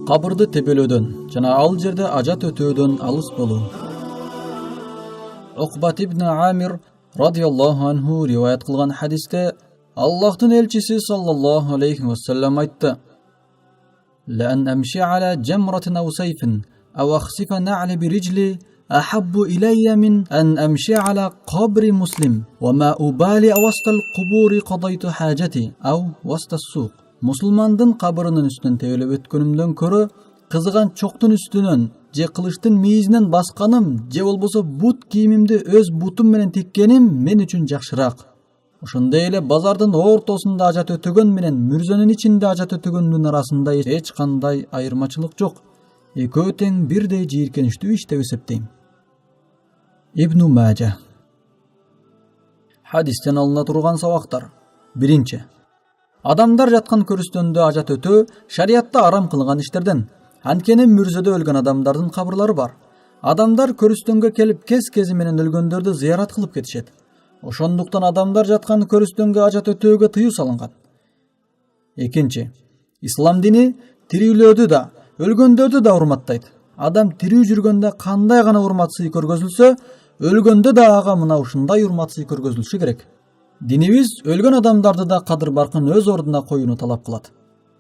Кабырды тебелөөдөн жана ал жерде ажат өтөөдөн алыс болуу. Укбат ибн Амир радиаллаху анху риваят кылган хадисте Аллахтын элчиси саллаллаху алейхи вассалам айтты: "Лан амши аля джамратин ау сайфин, ау ахсифа на'ли бирижли, ахаббу илайя мин ан амши аля кабри муслим, ва ма убали авастал кубури кадайту хажати, ау васта сук." Мусулмандын кабырынын үстүнөн тебелеп өткөнүмдөн көрө кызыган чоктун үстүнөн же кылычтын мийизинен басканым же болбосо бут кийимимди өз бутум менен тиккеним мен үчүн жакшыраак. Ошондой эле базардын ортосунда ажат өтөгөн менен мүрзөнүн ичинде ажат өтөгөндүн арасында эч кандай айырмачылык жок. Экөө тең бирдей жийиркеничтүү иш деп эсептейм. Ибн Мажа. Хадистен алына турган сабактар. Биринчи, адамдар жаткан көрүстөндө ажат өтөө шариятта арам кылган иштерден. Анткени мүрзөдө өлгөн адамдардын кабырлары бар. Адамдар көрүстөнгө келип кез-кези менен өлгөндөрдү зыярат кылып кетишет. Ошондуктан адамдар жаткан көрүстөнгө ажат өтөөгө тыюу салынган. Экинчи, ислам дини тирүүлөрдү да, өлгөндөрдү да урматтайт. Адам тирүү жүргөндө кандай гана урмат сый көргөзүлсө, өлгөндө да ага мына ушундай урмат сый көргөзүлүшү керек. Динибиз өлгөн адамдарды да кадыр баркын өз ордуна коюуну талап кылат.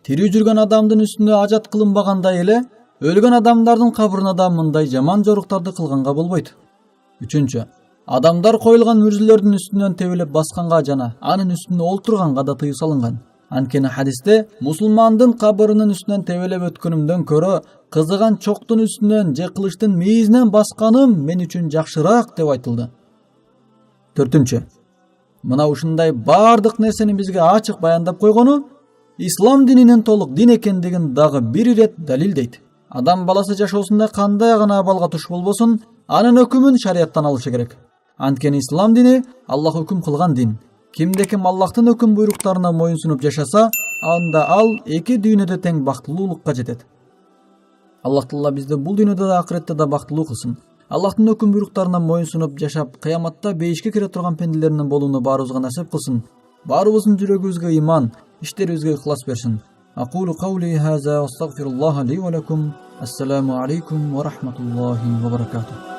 Тирүү жүргөн адамдын үстүнө ажат кылынбагандай эле, өлгөн адамдардын кабырына да мындай жаман жоруктарды кылганга болбойт. Үчүнчү, адамдар коюлган мүрзөлөрдүн үстүнөн тебелеп басканга жана анын үстүнө олтурганга да тыюу салынган. Анткени хадисте мусулмандын кабырынын үстүнөн тебелеп өткөнүмдөн көрө кызыган чоктун үстүнөн же кылычтын мийизинен басканым мен үчүн жакшыраак деп айтылды. Төртүнчү, мына ушундай бардык нерсени бизге ачык баяндап койгону ислам дининин толук дин экендигин дагы бир ирет далилдейт. Адам баласы жашоосунда кандай гана абалга туш болбосун, анын өкүмүн шарияттан алышы керек. Анткени ислам дини Аллах өкүм кылган дин. Кимде ким Аллахтын өкүм буйруктарына моюнсунуп жашаса, анда ал эки дүйнөдө тең бактылуулукка жетет. Аллах Таала бизди бул дүйнөдө да акыретте да бактылуу кылсын. Аллахтын өкүм буйруктарына моюнсунуп жашап, кыяматта бейишке кире турган пенделеринен болууну баарыбызга насип кылсын. Баарыбыздын жүрөгүбүзгө иман, иштерибизге ыхлас берсин. Aqulu qawli hadha wa astaghfirullah li wa lakum. Assalamu alaykum wa rahmatullahi wa barakatuh.